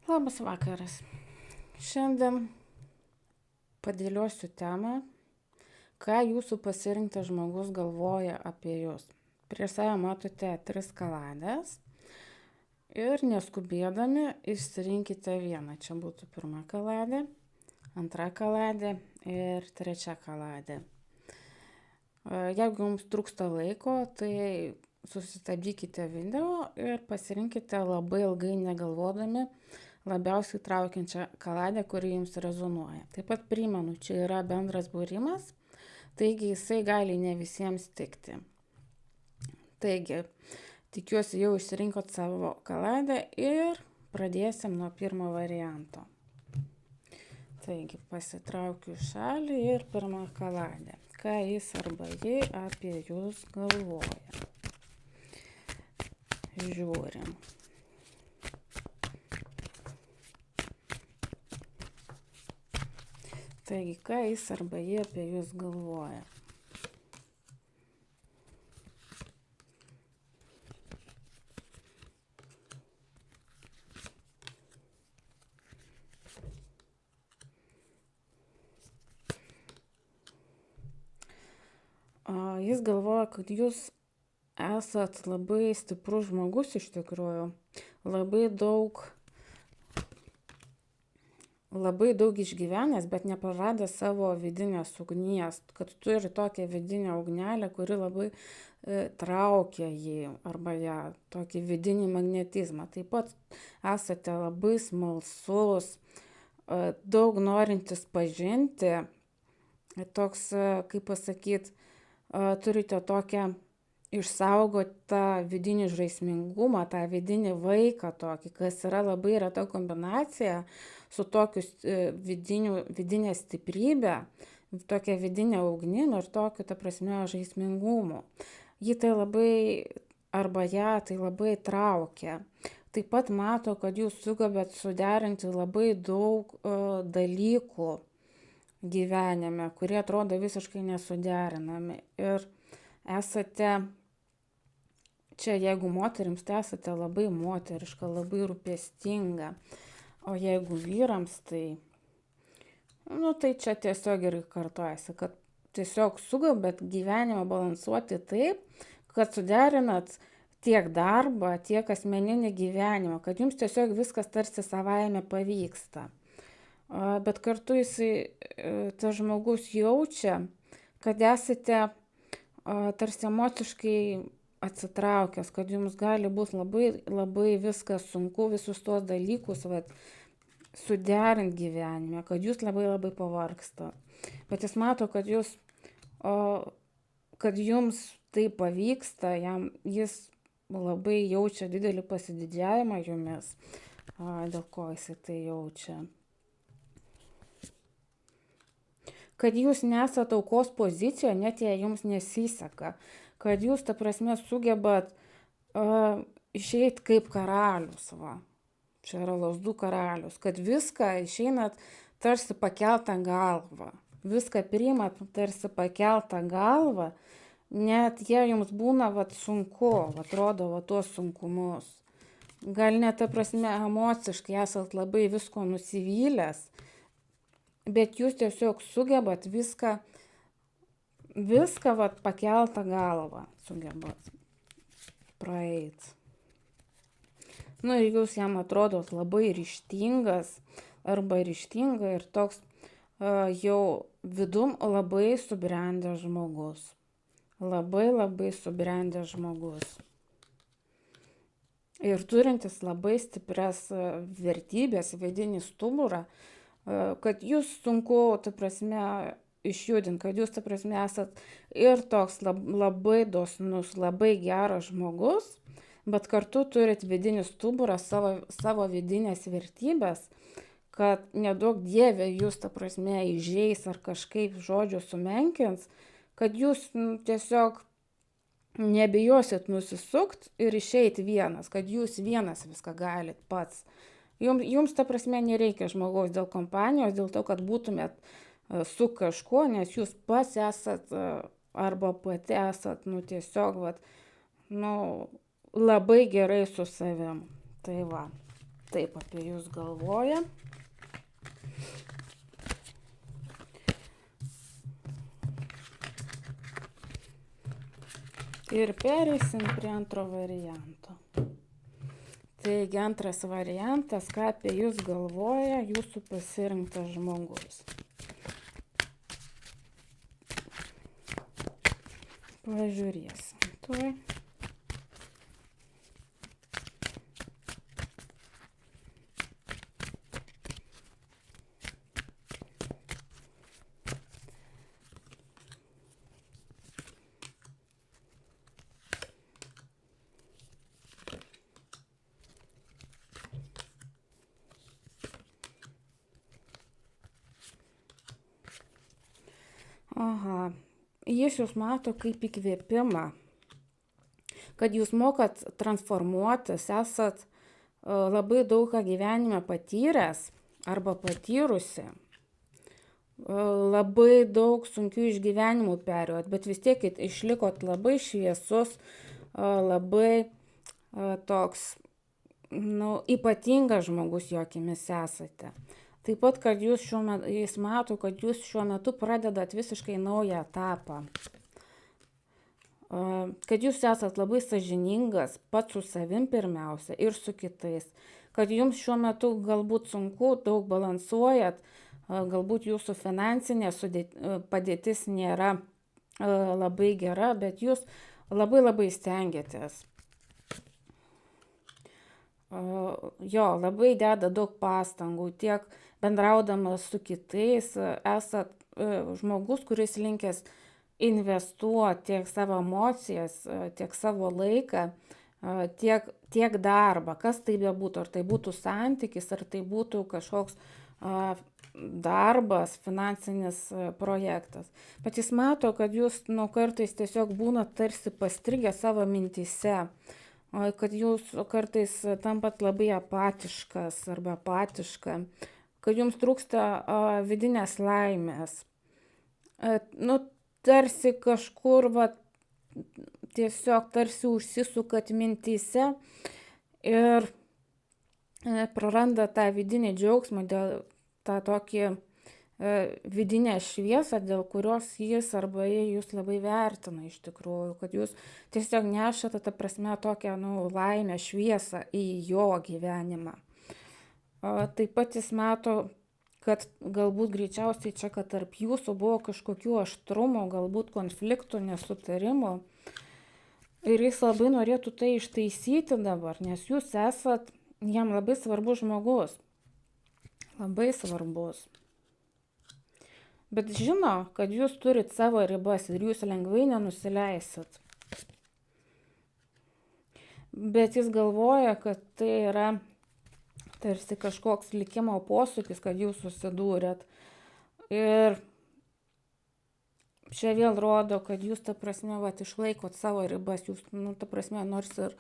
Labas vakaras. Šiandien padėliosiu temą, ką jūsų pasirinktas žmogus galvoja apie jūs. Prieš save matote 3 kaladės ir neskubėdami išsirinkite vieną. Čia būtų 1 kaladė, 2 kaladė ir 3 kaladė. Jeigu jums trūksta laiko, tai susistabdykite video ir pasirinkite labai ilgai negalvodami labiausiai traukiančią kaladę, kuri jums rezonuoja. Taip pat primenu, čia yra bendras būrimas, taigi jisai gali ne visiems tikti. Taigi, tikiuosi jau išsirinkot savo kaladę ir pradėsim nuo pirmo varianto. Taigi, pasitraukiu šalį ir 1 kaladę. Ką jis arba ji apie jūs galvoja. Žiūrim. Taigi, ką jis arba jie apie jūs galvoja. Jis galvoja, kad jūs esat labai stiprus žmogus iš tikrųjų, labai daug išgyvenęs, bet nepraradęs savo vidinės ugnies, kad turi tokią vidinę ugnelę, kuri labai traukia jį arba ją, tokį vidinį magnetizmą. Taip pat esate labai smalsus, daug norintis pažinti, toks, kaip pasakyti, turite tokią išsaugotą vidinį žaismingumą, tą vidinį vaiką tokį, kas yra labai reta kombinacija su tokiu vidinė stiprybė, tokia vidinė ugnim ir tokiu, ta prasme, žaismingumu. Ji tai labai, arba ją tai labai traukia. Taip pat mato, kad jūs sugebėt suderinti labai daug dalykų gyvenime, kurie atrodo visiškai nesuderinami. Ir esate, čia jeigu moterims, tai esate labai moteriška, labai rūpestinga. O jeigu vyrams, tai, tai čia tiesiog ir kartojasi, kad tiesiog sugebėt gyvenimą balansuoti taip, kad suderinat tiek darbą, tiek asmeninį gyvenimą, kad jums tiesiog viskas tarsi savaime pavyksta. Bet kartu jisai, tas žmogus jaučia, kad esate tarsi emociškai atsitraukęs, kad jums gali būti labai viskas sunku, visus tuos dalykus suderinti gyvenime, kad jūs labai pavargsta. Bet jis mato, kad jums tai pavyksta, jis labai jaučia didelį pasididžiavimą jumis, dėl ko jisai tai jaučia. Kad jūs nesat aukos pozicijoje, net jei jums nesiseka, kad jūs, ta prasme, sugebat išeit kaip karalius, čia yra lazdų karalius, kad viską išeinat tarsi pakeltą galvą, viską priimat tarsi pakeltą galvą, net jei jums būna sunku, atrodo tuos sunkumus. Gal net, ta prasme, emociškai esat labai visko nusivylęs, bet jūs tiesiog sugebat viską pakeltą galvą sugebat praeit. Ir jūs jam atrodot labai ryžtingas arba ryžtinga ir toks jau vidum labai subrendęs žmogus. Labai subrendęs žmogus. Ir turintis labai stiprias vertybės, vidinį stuburą, kad jūs sunku, ta prasme, išjudinti, kad jūs, ta prasme, esat ir toks labai dosnus, labai geras žmogus, bet kartu turit vidinį stuburą, savo vidinės vertybės, kad neduok Dieve jūs, ta prasme, įžeis ar kažkaip žodžiu sumenkins, kad jūs tiesiog nebijosit nusisukt ir išeit vienas, kad jūs vienas viską galit pats. Jums, ta prasme, nereikia žmogaus dėl kompanijos, dėl to, kad būtumėt su kažkuo, nes jūs pats esat arba pati esat, tiesiog, labai gerai su savim. Tai taip apie jūs galvoja. Ir pereisim prie antro varianto. Taigi antras variantas, ką apie jūs galvoja jūsų pasirinktas žmogus. Pažiūrėsim. Tuoj. Aha, jis jūs mato kaip įkvėpimą, kad jūs mokat transformuotis, esat labai daug ką gyvenime patyręs arba patyrusi, labai daug sunkių išgyvenimų perėjot, bet vis tiek išlikot labai šviesus, labai toks, ypatingas žmogus jo akimis esate. Taip pat, kad jis mato, kad jūs šiuo metu pradedat visiškai naują etapą. Kad jūs esat labai sąžiningas, pats su savim pirmiausia ir su kitais. Kad jums šiuo metu galbūt sunku, daug balansuojat, galbūt jūsų finansinė padėtis nėra labai gera, bet jūs labai stengiatės. Labai deda daug pastangų, tiek bendraudamas su kitais, esat žmogus, kuris linkęs investuoti tiek savo emocijas, tiek savo laiką, tiek darbą, kas tai bebūtų, ar tai būtų santykis, ar tai būtų kažkoks darbas, finansinis projektas. Bet jis mato, kad jūs kartais tiesiog būnat tarsi pastrigę savo mintyse, kad jūs kartais tampat labai apatiškas arba apatiška, kad jums trūksta vidinės laimės. Tarsi kažkur, tiesiog tarsi užsisukat mintyse ir praranda tą vidinį džiaugsmą, tą tokį vidinę šviesą, dėl kurios jis arba jūs labai vertina iš tikrųjų, kad jūs tiesiog nešate, ta prasme, tokią laimę, šviesą į jo gyvenimą. Taip pat jis mato, kad galbūt greičiausiai čia, kad tarp jūsų buvo kažkokių aštrumų, galbūt konfliktų, nesutarimų. Ir jis labai norėtų tai ištaisyti dabar, nes jūs esat jam labai svarbus žmogus. Labai svarbus. Bet žino, kad jūs turit savo ribas ir jūs lengvai nenusileisit. Bet jis galvoja, kad tai yra tarsi kažkoks likimo posūkis, kad jūs susidūrėt. Ir čia vėl rodo, kad jūs, ta prasme, išlaikot savo ribas. Jūs, ta prasme, nors ir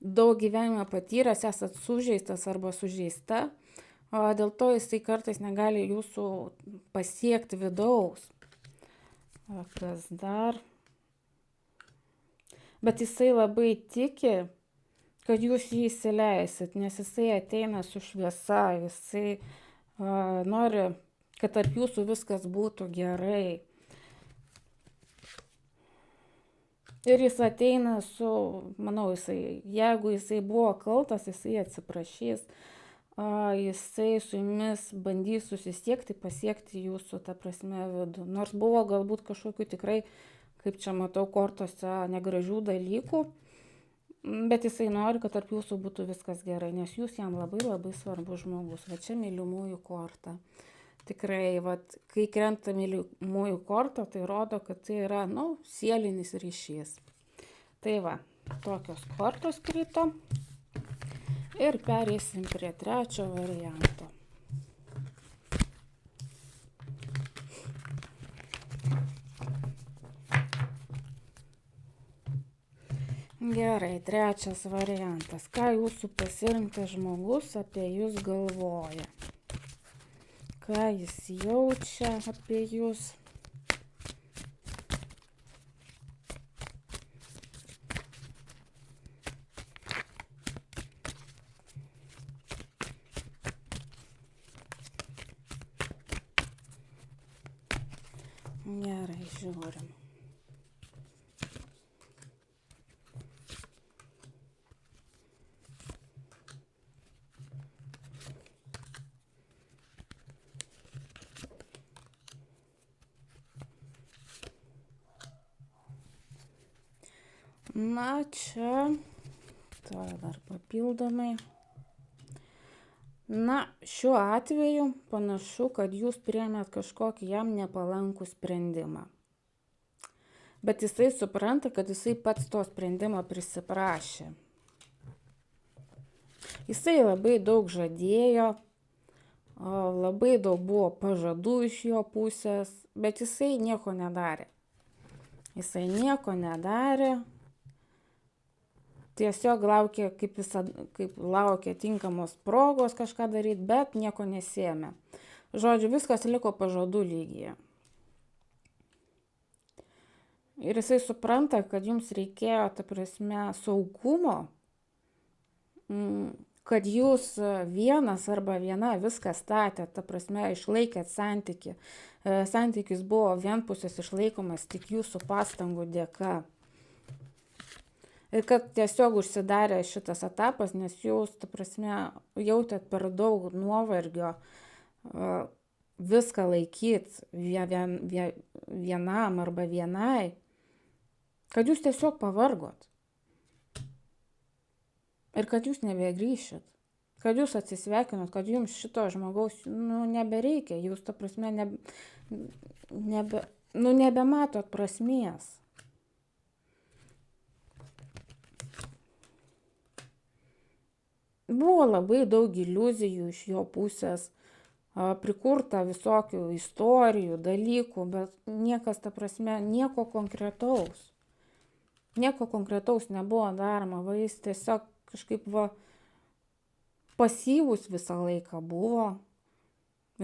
daug gyvenime patyręs, esat sužeistas arba sužeista, dėl to jisai kartais negali jūsų pasiekti vidaus. Kas dar? Bet jisai labai tiki, kad jūs jį įsileisit, nes jisai ateina su šviesa, jisai nori, kad tarp jūsų viskas būtų gerai. Ir jis ateina su, manau, jeigu jisai buvo kaltas, jisai atsiprašys, jisai su jumis bandys susisiekti, pasiekti jūsų, ta prasme, vidų. Nors buvo galbūt kažkokių tikrai, kaip čia matau, kortose negražių dalykų, bet jisai nori, kad tarp jūsų būtų viskas gerai, nes jūs jam labai svarbus žmogus. Va čia mylimųjų korta. Tikrai, kai krenta mylimųjų korta, tai rodo, kad tai yra, sielinis ryšys. Tai tokios kortos krito. Ir pereisim prie trečio varianto. Gerai, trečias variantas. Ką jūsų pasirinktas žmogus apie jūs galvoja? Ką jis jaučia apie jūs? Gerai, žiūrim. Na, čia, to dar papildomai. Na, šiuo atveju panašu, kad jūs priėmėt kažkokį jam nepalankų sprendimą. Bet jisai supranta, kad jisai pats to sprendimo prisiprašė. Jisai labai daug žadėjo, labai daug buvo pažadų iš jo pusės, bet jisai nieko nedarė. Jisai nieko nedarė. Tiesiog laukė, kaip laukė tinkamos progos kažką daryti, bet nieko nesiėmė. Žodžiu, viskas liko pažadų lygyje. Ir jisai supranta, kad jums reikėjo, ta prasme, saugumo, kad jūs vienas arba viena viską statėt, ta prasme, išlaikėt santykį. Santykis buvo vienpusės išlaikomas tik jūsų pastangų dėka. Ir kad tiesiog užsidarė šitas etapas, nes jūs, ta prasme, jautėt per daug nuovargio viską laikyti vienam arba vienai, kad jūs tiesiog pavargot. Ir kad jūs nebegrįšit, kad jūs atsisveikinot, kad jums šito žmogaus nebereikia, jūs, ta prasme, nebematot prasmės. Buvo labai daug iliuzijų iš jo pusės, prikurta visokių istorijų, dalykų, bet niekas, ta prasme, nieko konkretaus. Nieko konkretaus nebuvo daroma, jis tiesiog kažkaip pasyvus visą laiką buvo.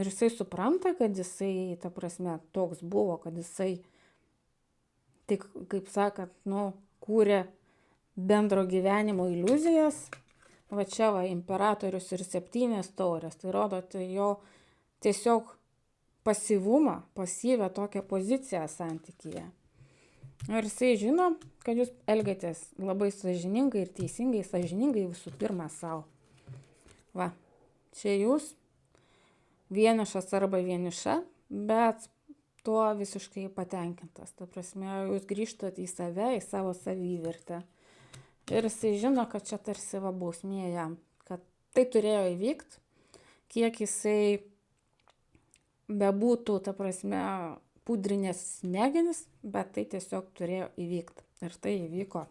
Ir jisai supranta, kad jisai, ta prasme, toks buvo, kad jisai tik, kaip sakant, kūrė bendro gyvenimo iliuzijas. Va čia imperatorius ir 7 taurės, tai rodo jo tiesiog pasyvumą, pasyvę tokią poziciją santykyje. Ir jisai žino, kad jūs elgiatės labai sąžiningai ir teisingai, sąžiningai visų pirma savo. Va, čia jūs vienišas arba vieniša, bet tuo visiškai patenkintas. Ta prasme, jūs grįžtat į save, į savo savivertę. Ir jisai žino, kad čia tarsi bausmė jam, kad tai turėjo įvykti, kiek jisai bebūtų, ta prasme, pudrinės smegenis, bet tai tiesiog turėjo įvykti. Ir tai įvyko.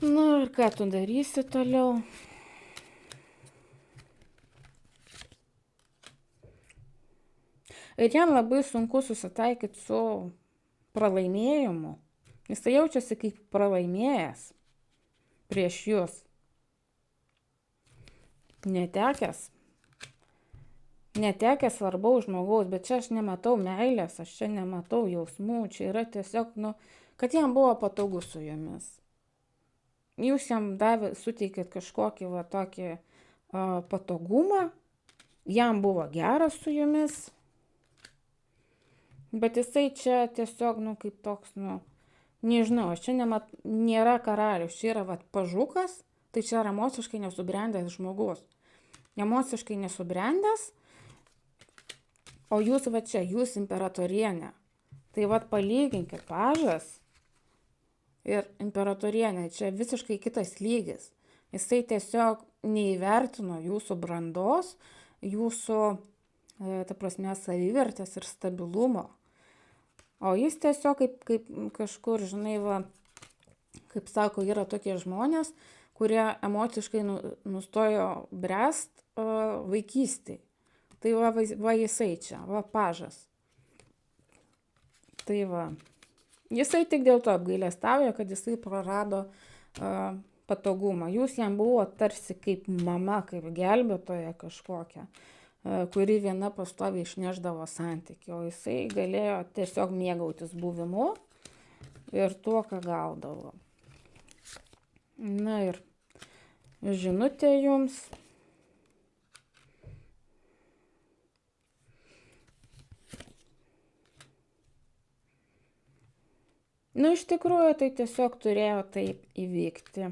Na ir ką tu darysi toliau? Ir jam labai sunku susitaikyti su pralaimėjimu. Jisai jaučiasi kaip pralaimėjęs prieš jūs. Netekęs svarbaus žmogaus, bet čia aš nematau meilės, aš čia nematau jausmų, čia yra tiesiog, kad jam buvo patogu su jumis. Jūs jam suteikėt kažkokį tokį patogumą, jam buvo geras su jumis, bet jisai čia tiesiog, kaip toks, nežinau, čia nėra karalius, čia yra pažukas, tai čia yra emociškai nesubrendęs žmogus. Emociškai nesubrendęs, o jūs čia, jūs imperatorienė. Tai palyginkit pažas ir imperatorienė, čia visiškai kitas lygis. Jisai tiesiog neįvertino jūsų brandos, jūsų, ta prasme, savivertės ir stabilumo. O jis tiesiog kaip kažkur, žinai, kaip sako, yra tokie žmonės, kurie emociškai nustojo bręst vaikystėj. Tai jisai čia, pažas. Tai jisai tik dėl to apgailestauja, kad jisai prarado patogumą. Jūs jam buvo tarsi kaip mama, kaip gelbėtoja kažkokia, kuri viena pastoviai išneždavo santykį, o jisai galėjo tiesiog mėgautis buvimu ir tuo, ką gaudavo. Na ir žinutė jums. Nu, iš tikrųjų, tai tiesiog turėjo taip įvykti.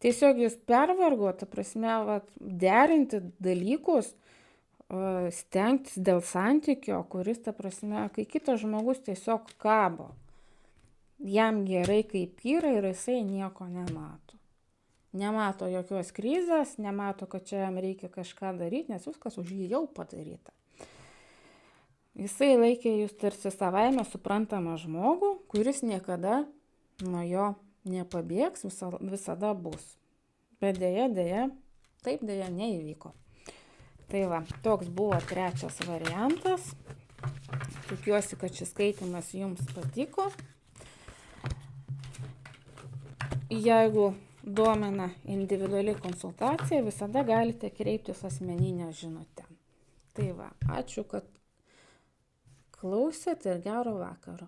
Tiesiog jūs pervargo, ta prasme, vat, derinti dalykus, stengtis dėl santykio, kuris, ta prasme, kai kitas žmogus tiesiog kabo. Jam gerai kaip yra ir jisai nieko nemato. Nemato jokios krizės, nemato, kad čia jam reikia kažką daryti, nes viskas už jį jau padaryta. Jisai laikė jūs tarsi savaime suprantamą žmogų, kuris niekada nuo jo nepabėgs, visada bus. Bet dėja, taip dėja neįvyko. Tai va, toks buvo trečias variantas. Tikiuosi, kad šis skaitymas jums patiko. Jeigu domina individuali konsultacija, visada galite kreiptis asmeninę žinutę. Tai va, ačiū, kad klausėt ir gero vakaro.